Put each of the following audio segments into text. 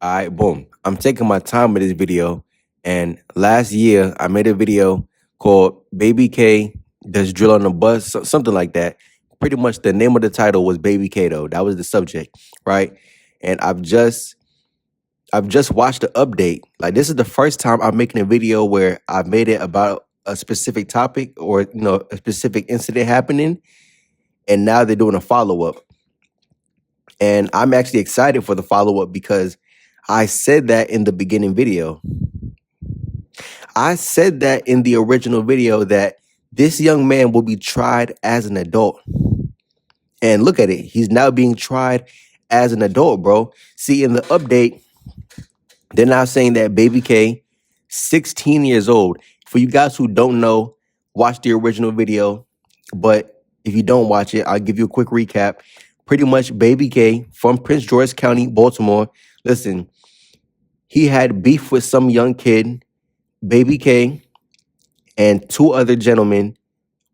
All right, boom. I'm taking my time with this video. And last year, I made a video called Baby K Does Drill on the Bus, something like that. Pretty much the name of the title was Baby K, though. That was the subject, right? And I've just watched the update. Like, this is the first time I'm making a video where I've made it about a specific topic or a specific incident happening. And now they're doing a follow-up. And I'm actually excited for the follow-up because I said that in the beginning video. I said that in the original video that this young man will be tried as an adult. And look at it. He's now being tried as an adult, bro. See, in the update, they're now saying that Baby K, 16 years old. For you guys who don't know, watch the original video. But if you don't watch it, I'll give you a quick recap. Pretty much Baby K from Prince George County, Baltimore. Listen, he had beef with some young kid. Baby K and two other gentlemen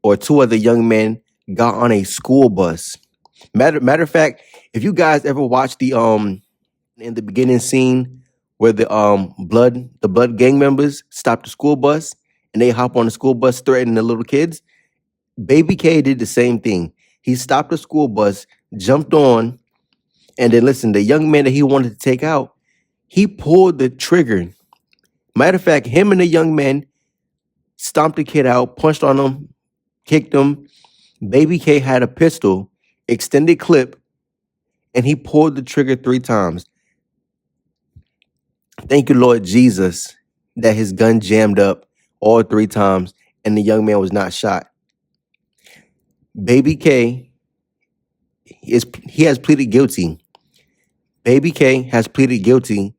or two other young men got on a school bus. Matter of fact, if you guys ever watched the in the beginning scene where the blood gang members stopped the school bus and they hop on the school bus threatening the little kids, Baby K did the same thing. He stopped the school bus, jumped on, and then listen, the young man that he wanted to take out, he pulled the trigger. Matter of fact, him and the young man stomped the kid out, punched on him, kicked him. Baby K had a pistol, extended clip, and he pulled the trigger 3 times. Thank you, Lord Jesus, that his gun jammed up all 3 times and the young man was not shot. Baby K he has pleaded guilty. Baby K has pleaded guilty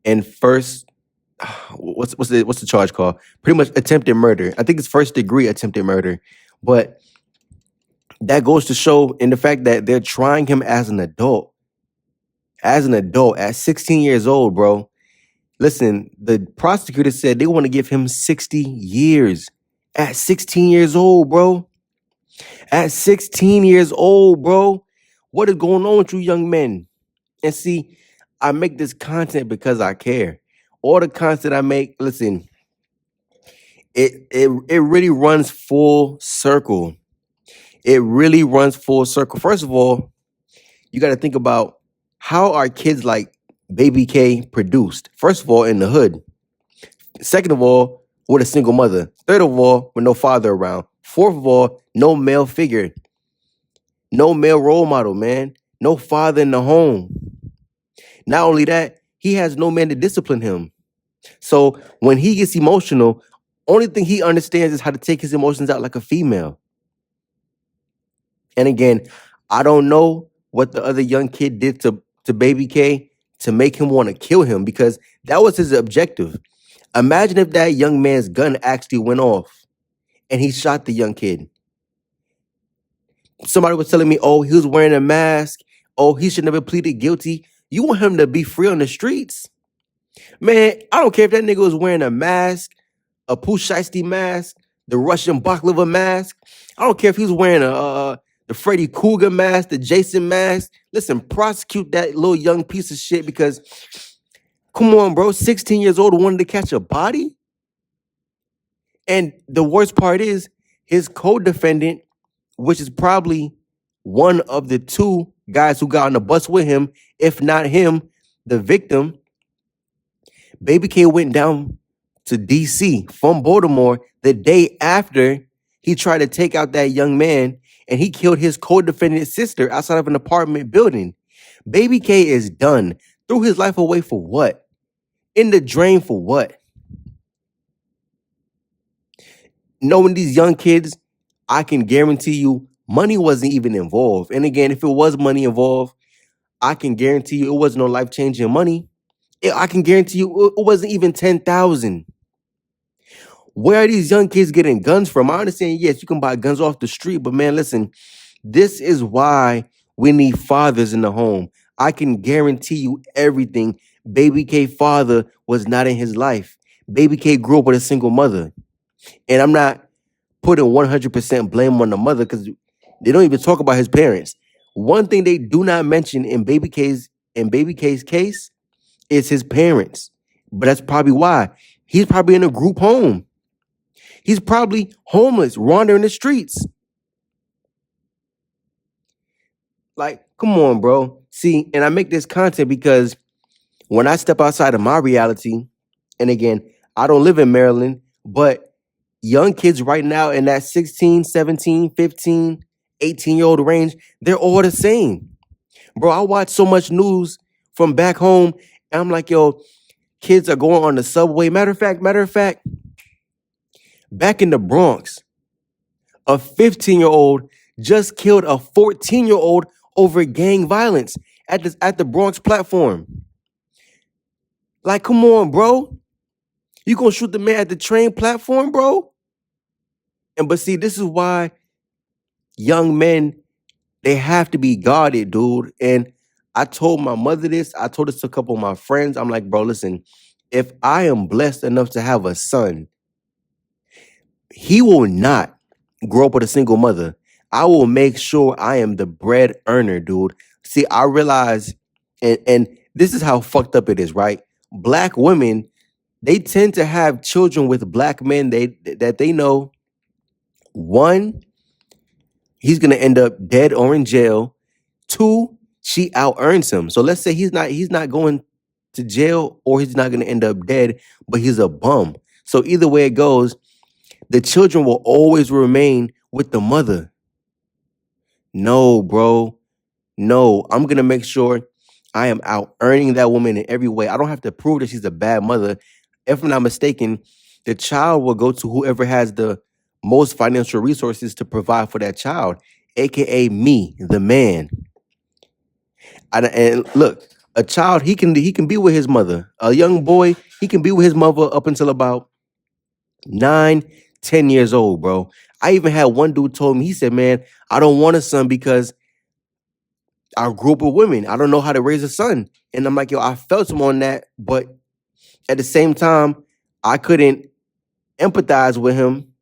in first what's the charge called? Pretty much attempted murder. I think it's first degree attempted murder. But that goes to show in the fact that they're trying him as an adult. As an adult, at 16 years old, bro. Listen, the prosecutor said they want to give him 60 years. At 16 years old, bro. At 16 years old, bro. What is going on with you young men? And see, I make this content because I care. All the content I make, listen, it really runs full circle. It really runs full circle. First of all, you got to think about how are kids like Baby K produced. First of all, in the hood. Second of all, with a single mother. Third of all, with no father around. Fourth of all, no male figure. No male role model, man. No father in the home. Not only that, he has no man to discipline him. So when he gets emotional, only thing he understands is how to take his emotions out like a female. And again, I don't know what the other young kid did to Baby K to make him want to kill him because that was his objective. Imagine if that young man's gun actually went off and he shot the young kid. Somebody was telling me, oh, he was wearing a mask. Oh, he should never pleaded guilty. You want him to be free on the streets? Man, I don't care if that nigga was wearing a mask, a Pooh Shiesty mask, the Russian baklava mask. I don't care if he was wearing the Freddy Krueger mask, the Jason mask. Listen, prosecute that little young piece of shit because, come on, bro, 16 years old wanted to catch a body? And the worst part is his co-defendant, which is probably one of the 2 guys who got on the bus with him, if not him, the victim, Baby K went down to DC from Baltimore the day after he tried to take out that young man and he killed his co-defendant's sister outside of an apartment building. Baby K is done. Threw his life away for what? In the drain for what? Knowing these young kids, I can guarantee you money wasn't even involved. And again, if it was money involved, I can guarantee you it wasn't no life-changing money. I can guarantee you it wasn't even 10,000. Where are these young kids getting guns from? I understand, yes, you can buy guns off the street, but man, listen, this is why we need fathers in the home. I can guarantee you everything. Baby K father was not in his life. Baby K grew up with a single mother. And I'm not putting 100% blame on the mother because they don't even talk about his parents. One thing they do not mention in Baby K's case It's his parents. But that's probably why. He's probably in a group home. He's probably homeless, wandering the streets. Like, come on, bro. See, and I make this content because when I step outside of my reality, and again, I don't live in Maryland, but young kids right now in that 16, 17, 15, 18-year-old range, they're all the same. Bro, I watch so much news from back home, and I'm like, yo, kids are going on the subway. Matter of fact, back in the Bronx, a 15-year-old just killed a 14-year-old over gang violence at the Bronx platform. Like, come on, bro. You gonna shoot the man at the train platform, bro? And but see, this is why young men, they have to be guarded, dude. And I told my mother this. I told this to a couple of my friends. I'm like, bro, listen, if I am blessed enough to have a son, he will not grow up with a single mother. I will make sure I am the bread earner, dude. See, I realize, and this is how fucked up it is, right? Black women, they tend to have children with black men that they know. One, he's gonna end up dead or in jail. Two, she out earns him. So let's say he's not going to jail or he's not gonna end up dead, but he's a bum. So either way it goes, the children will always remain with the mother. No, bro. No, I'm gonna make sure I am out earning that woman in every way. I don't have to prove that she's a bad mother. If I'm not mistaken, the child will go to whoever has the most financial resources to provide for that child, aka me, the man. And look, a child, he can be with his mother. A young boy, he can be with his mother up until about 9, 10 years old, bro. I even had one dude told me, he said, man, I don't want a son because our group of women, I don't know how to raise a son. And I'm like, yo, I felt him on that, but at the same time, I couldn't empathize with him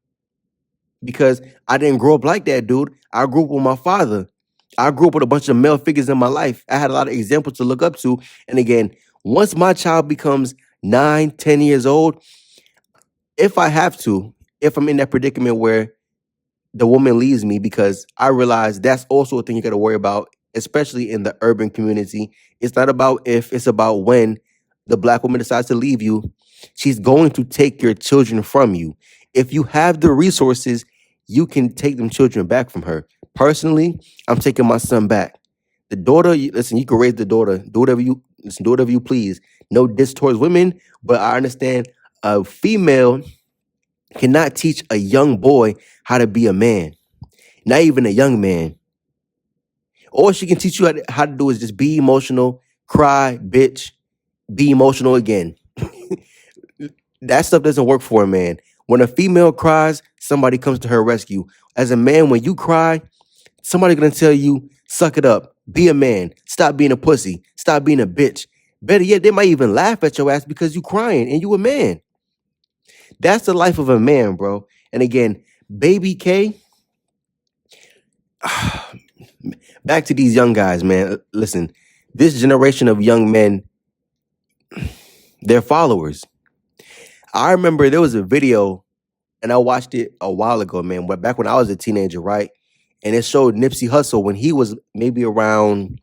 because I didn't grow up like that, dude. I grew up with my father. I grew up with a bunch of male figures in my life. I had a lot of examples to look up to. And again, once my child becomes 9, 10 years old, if I have to, if I'm in that predicament where the woman leaves me, because I realize that's also a thing you got to worry about, especially in the urban community. It's not about if, it's about when the black woman decides to leave you. She's going to take your children from you. If you have the resources, you can take them children back from her. Personally, I'm taking my son back. The daughter, listen, you can raise the daughter, do whatever you listen, do whatever you please. No diss towards women, but I understand a female cannot teach a young boy how to be a man, not even a young man. All she can teach you how to do is just be emotional, cry, bitch, be emotional again. That stuff doesn't work for a man. When a female cries, somebody comes to her rescue. As a man, when you cry, somebody's gonna tell you, suck it up, be a man, stop being a pussy, stop being a bitch. Better yet, they might even laugh at your ass because you crying and you a man. That's the life of a man, bro. And again, baby K, back to these young guys, man. Listen, this generation of young men, they're followers. I remember there was a video, and I watched it a while ago, man. But back when I was a teenager, right? And it showed Nipsey Hussle when he was maybe around,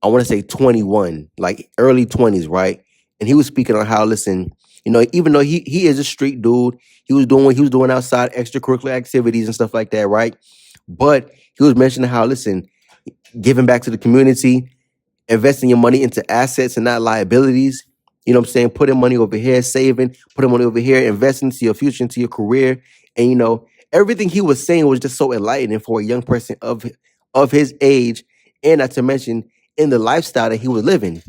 I want to say 21, like early 20s, right? And he was speaking on how, listen, even though he is a street dude, he was doing what he was doing outside, extracurricular activities and stuff like that, right? But he was mentioning how, listen, giving back to the community, investing your money into assets and not liabilities. You know what I'm saying? Putting money over here, saving, putting money over here, investing into your future, into your career. And everything he was saying was just so enlightening for a young person of his age, and not to mention in the lifestyle that he was living.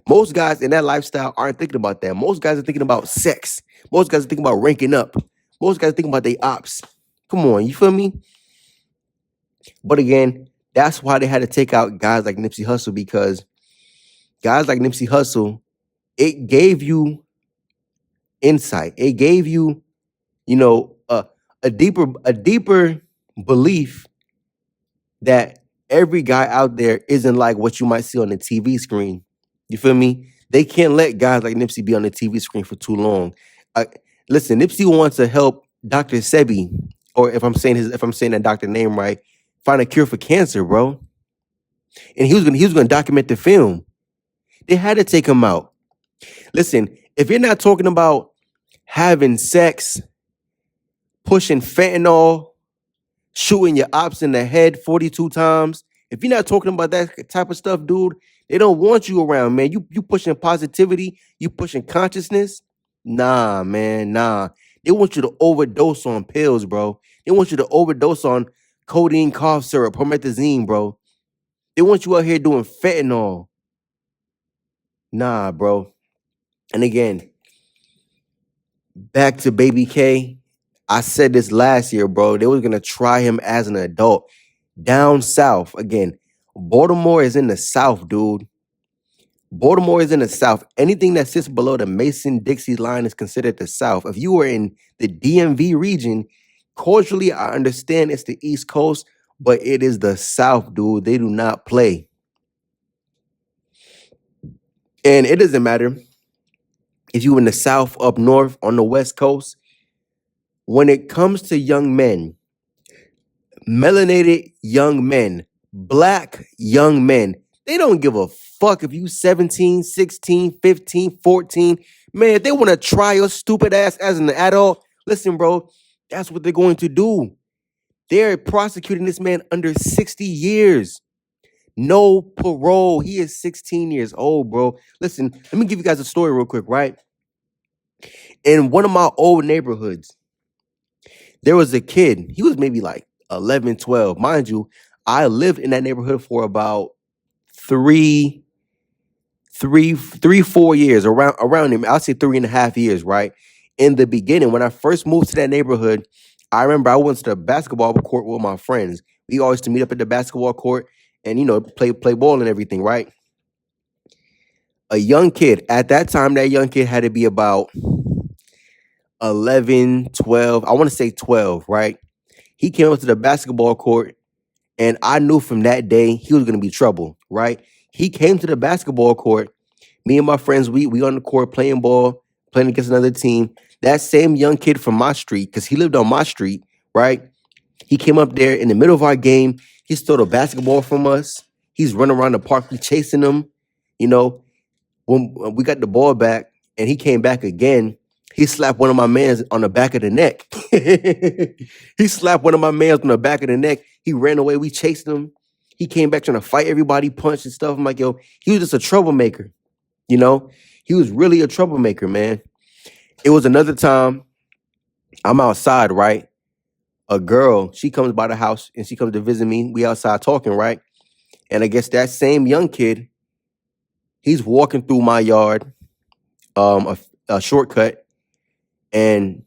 Most guys in that lifestyle aren't thinking about that. Most guys are thinking about sex. Most guys are thinking about ranking up. Most guys are thinking about their ops. Come on, you feel me? But again, that's why they had to take out guys like Nipsey Hussle, because guys like Nipsey Hussle, it gave you insight. It gave you, a deeper belief that every guy out there isn't like what you might see on the TV screen. You feel me? They can't let guys like Nipsey be on the TV screen for too long. Uh, Listen, Nipsey wants to help Dr. Sebi, or if I'm saying that doctor name right, find a cure for cancer, bro. And he was gonna document the film. They had to take him out. Listen, if you're not talking about having sex, pushing fentanyl, shooting your ops in the head 42 times, if you're not talking about that type of stuff, dude, they don't want you around, man. You pushing positivity, you pushing consciousness. Nah, man, nah. They want you to overdose on pills, bro. They want you to overdose on codeine, cough syrup, promethazine, bro. They want you out here doing fentanyl. Nah, bro. And again, back to Baby K. I said this last year, bro. They was gonna try him as an adult. Down south. Again, Baltimore is in the south, dude. Baltimore is in the south. Anything that sits below the Mason-Dixie line is considered the south. If you were in the DMV region, culturally, I understand it's the East Coast, but it is the south, dude. They do not play. And it doesn't matter if you in the south, up north, on the West Coast. When it comes to young men, melanated young men, black young men, they don't give a fuck if you 17, 16, 15, 14. Man, if they want to try your stupid ass as an adult, listen, bro, that's what they're going to do. They're prosecuting this man under 60 years. No parole. He is 16 years old, bro. Listen, let me give you guys a story real quick, right? In one of my old neighborhoods, there was a kid. He was maybe like 11, 12. Mind you, I lived in that neighborhood for about 4 years around him. I'll say 3.5 years, right? In the beginning, when I first moved to that neighborhood, I remember I went to the basketball court with my friends. We always used to meet up at the basketball court and play ball and everything, right? A young kid at that time, that young kid had to be about 11, 12. I want to say 12, right? He came up to the basketball court, and I knew from that day he was going to be trouble, right? He came to the basketball court. Me and my friends, we on the court playing ball, playing against another team. That same young kid from my street, because he lived on my street, right? He came up there in the middle of our game. He stole the basketball from us. He's running around the park. We chasing him. When we got the ball back and he came back again, he slapped one of my mans on the back of the neck. He slapped one of my mans on the back of the neck. He ran away. We chased him. He came back trying to fight everybody, punched and stuff. I'm like, yo, he was just a troublemaker. He was really a troublemaker, man. It was another time I'm outside, right? A girl, she comes by the house and she comes to visit me. We outside talking, right? And I guess that same young kid, he's walking through my yard, a shortcut, and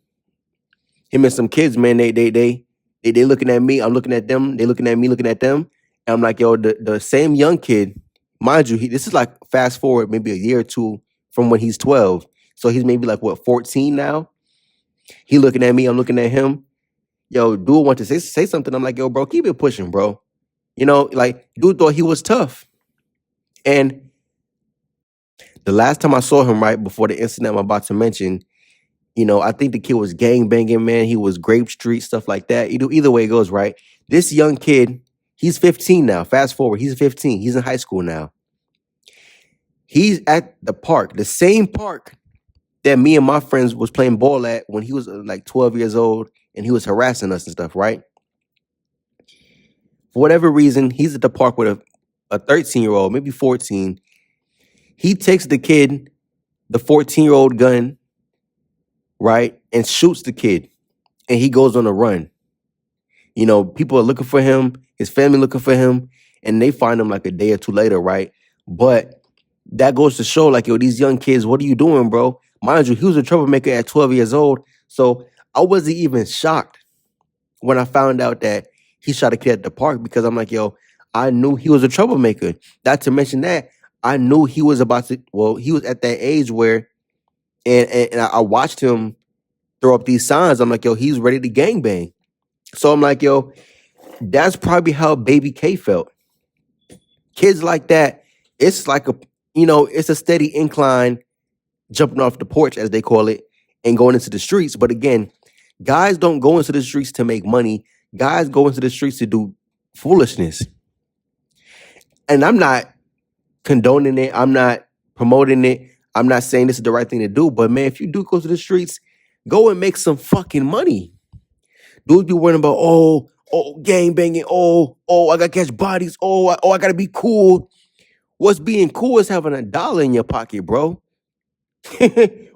him and some kids, man, they looking at me. I'm looking at them. They looking at me, looking at them. And I'm like, yo, the same young kid, mind you, this is like fast forward maybe a year or two from when he's 12. So he's maybe like, what, 14 now? He looking at me. I'm looking at him. Yo, dude want to say something. I'm like, yo, bro, keep it pushing, bro. Like, dude thought he was tough. And the last time I saw him, right before the incident I'm about to mention, I think the kid was gang banging, man. He was Grape Street, stuff like that. Either way it goes, right? This young kid, he's 15 now. Fast forward, he's 15. He's in high school now. He's at the park, the same park that me and my friends was playing ball at when he was like 12 years old and he was harassing us and stuff, right? For whatever reason, he's at the park with a 13-year-old, maybe 14. He takes the kid, the 14-year-old gun, right, and shoots the kid, and he goes on a run. People are looking for him, his family looking for him, and they find him like a day or two later, right? But that goes to show, like, yo, these young kids, what are you doing, bro? Mind you, he was a troublemaker at 12 years old, so I wasn't even shocked when I found out that he shot a kid at the park because I'm like, yo, I knew he was a troublemaker. Not to mention that, I knew he was he was at that age where, and I watched him throw up these signs. I'm like, yo, he's ready to gangbang. So I'm like, yo, that's probably how Baby K felt. Kids like that, it's like it's a steady incline jumping off the porch, as they call it, and going into the streets. But again, guys don't go into the streets to make money. Guys go into the streets to do foolishness. And I'm not condoning it. I'm not promoting it. I'm not saying this is the right thing to do. But man, if you do go to the streets, go and make some fucking money. Dudes be worrying about, gang banging. I gotta catch bodies. I gotta be cool. What's being cool is having $1 in your pocket, bro.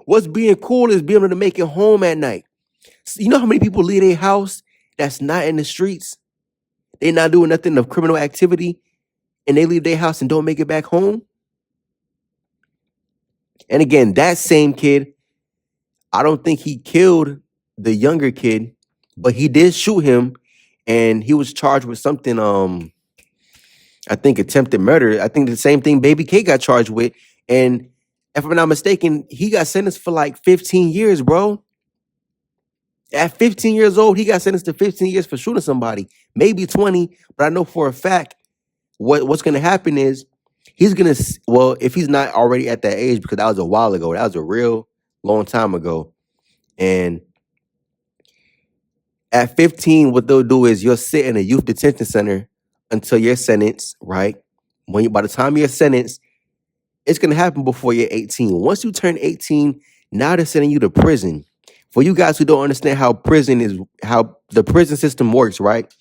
What's being cool is being able to make it home at night. You know how many people leave their house that's not in the streets? They not doing nothing of criminal activity, and they leave their house and don't make it back home. And again, that same kid, I don't think he killed the younger kid, but he did shoot him, and he was charged with something. I think attempted murder. I think the same thing Baby K got charged with, and if I'm not mistaken, he got sentenced for like 15 years, bro. At 15 years old, he got sentenced to 15 years for shooting somebody, maybe 20. But I know for a fact what's going to happen is he's going to, well, if he's not already at that age, because that was a while ago, that was a real long time ago. And at 15, what they'll do is you'll sit in a youth detention center until you're sentenced, right? By the time you're sentenced, it's going to happen before you're 18. Once you turn 18, now they're sending you to prison. For you guys who don't understand how the prison system works, right?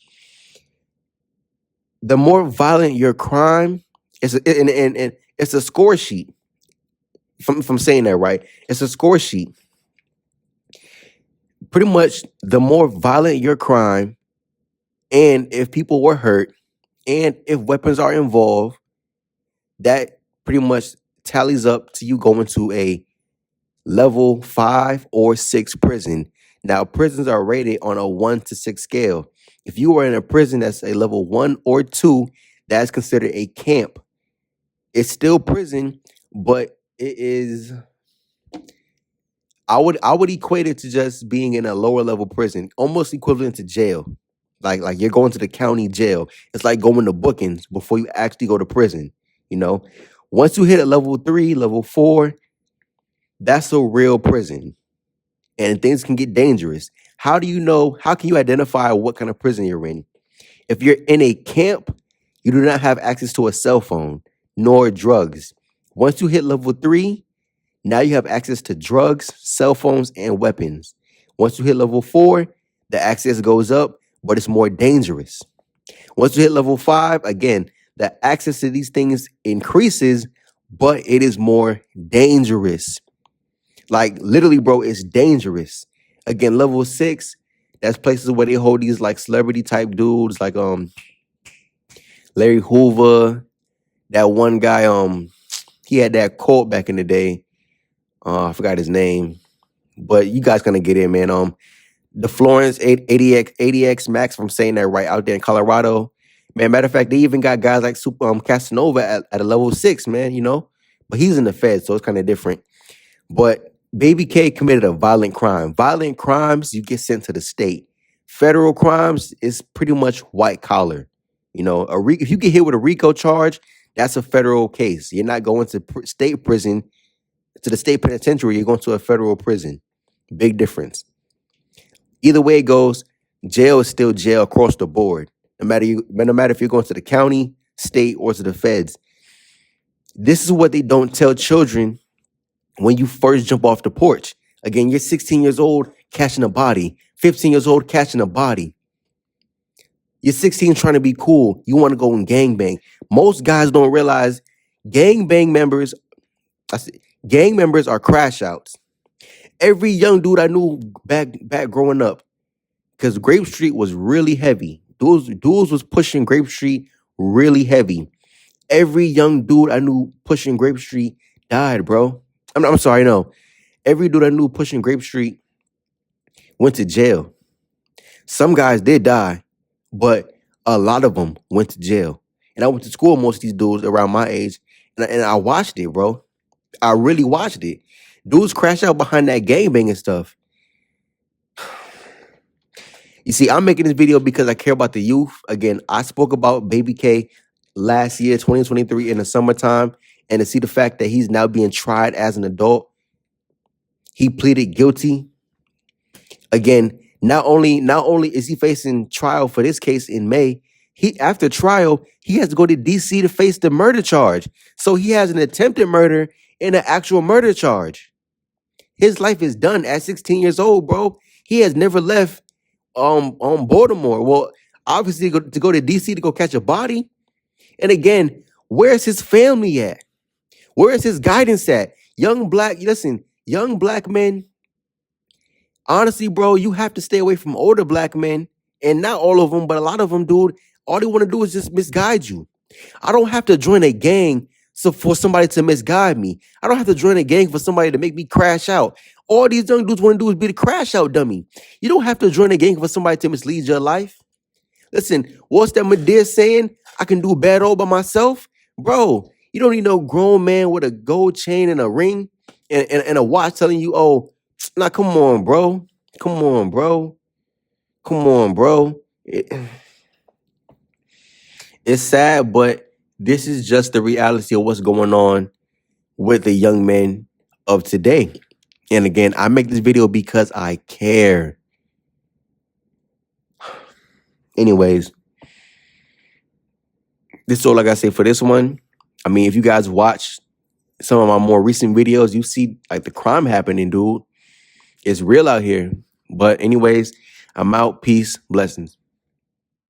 The more violent your crime, and it's a score sheet. From saying that right, it's a score sheet. Pretty much, the more violent your crime, and if people were hurt, and if weapons are involved, that pretty much tallies up to you going to a level 5 or 6 prison. Now, prisons are rated on a 1 to 6 scale. If you were in a prison that's a level 1 or 2, that's considered a camp. It's still prison, but it is. I would equate it to just being in a lower level prison, almost equivalent to jail. Like you're going to the county jail. It's like going to bookings before you actually go to prison. Once you hit a level 3, level 4, that's a real prison, and things can get dangerous. How do you know? How can you identify what kind of prison you're in? If you're in a camp, you do not have access to a cell phone nor drugs. Once you hit level 3, now you have access to drugs, cell phones, and weapons. Once you hit level 4, the access goes up, but it's more dangerous. Once you hit level 5, again, the access to these things increases, but it is more dangerous. Like literally, bro, it's dangerous. Again, level 6, that's places where they hold these like celebrity type dudes, like Larry Hoover, that one guy, he had that cult back in the day. I forgot his name, but you guys gonna get in, man. The Florence 80X Max, if I'm saying that right, out there in Colorado. Man, matter of fact, they even got guys like Casanova at a level 6, man, but he's in the Fed, so it's kind of different. But Baby K committed a violent crime. Violent crimes, you get sent to the state. Federal crimes is pretty much white collar. If you get hit with a RICO charge, that's a federal case. You're not going to state prison, to the state penitentiary. You're going to a federal prison. Big difference. Either way it goes, jail is still jail across the board. No matter if you're going to the county, state, or to the feds. This is what they don't tell children when you first jump off the porch. Again, you're 16 years old catching a body, 15 years old catching a body. You're 16 trying to be cool. You want to go and gangbang. Most guys don't realize gang members are crash outs. Every young dude I knew back growing up, because Grape Street was really heavy. Dudes was pushing Grape Street really heavy. Every young dude I knew pushing Grape Street died, bro. I'm sorry, no. Every dude I knew pushing Grape Street went to jail. Some guys did die, but a lot of them went to jail. And I went to school with most of these dudes around my age, and I watched it, bro. I really watched it. Dudes crash out behind that gangbang and stuff. You see, I'm making this video because I care about the youth. Again, I spoke about Baby K last year, 2023, in the summertime, and to see the fact that he's now being tried as an adult. He pleaded guilty. Again, not only is he facing trial for this case in May, he after trial, he has to go to DC to face the murder charge. So he has an attempted murder and an actual murder charge. His life is done at 16 years old, bro. He has never left Baltimore. Well, obviously to go to DC to go catch a body. And again, where's his family at? Where is his guidance at? Young black men, honestly, bro, you have to stay away from older black men. And not all of them, but a lot of them, dude, all they want to do is just misguide you. I don't have to join a gang so for somebody to misguide me. I don't have to join a gang for somebody to make me crash out. All these young dudes want to do is be the crash out dummy. You don't have to join a gang for somebody to mislead your life. Listen, what's that Medea saying? I can do bad all by myself? Bro, you don't need no grown man with a gold chain and a ring and a watch telling you, oh, now come on, bro. Come on, bro. Come on, bro. It's sad, but this is just the reality of what's going on with the young men of today. And again, I make this video because I care. Anyways, this is all I gotta say for this one. I mean, if you guys watch some of my more recent videos, you see like the crime happening, dude. It's real out here. But anyways, I'm out. Peace. Blessings.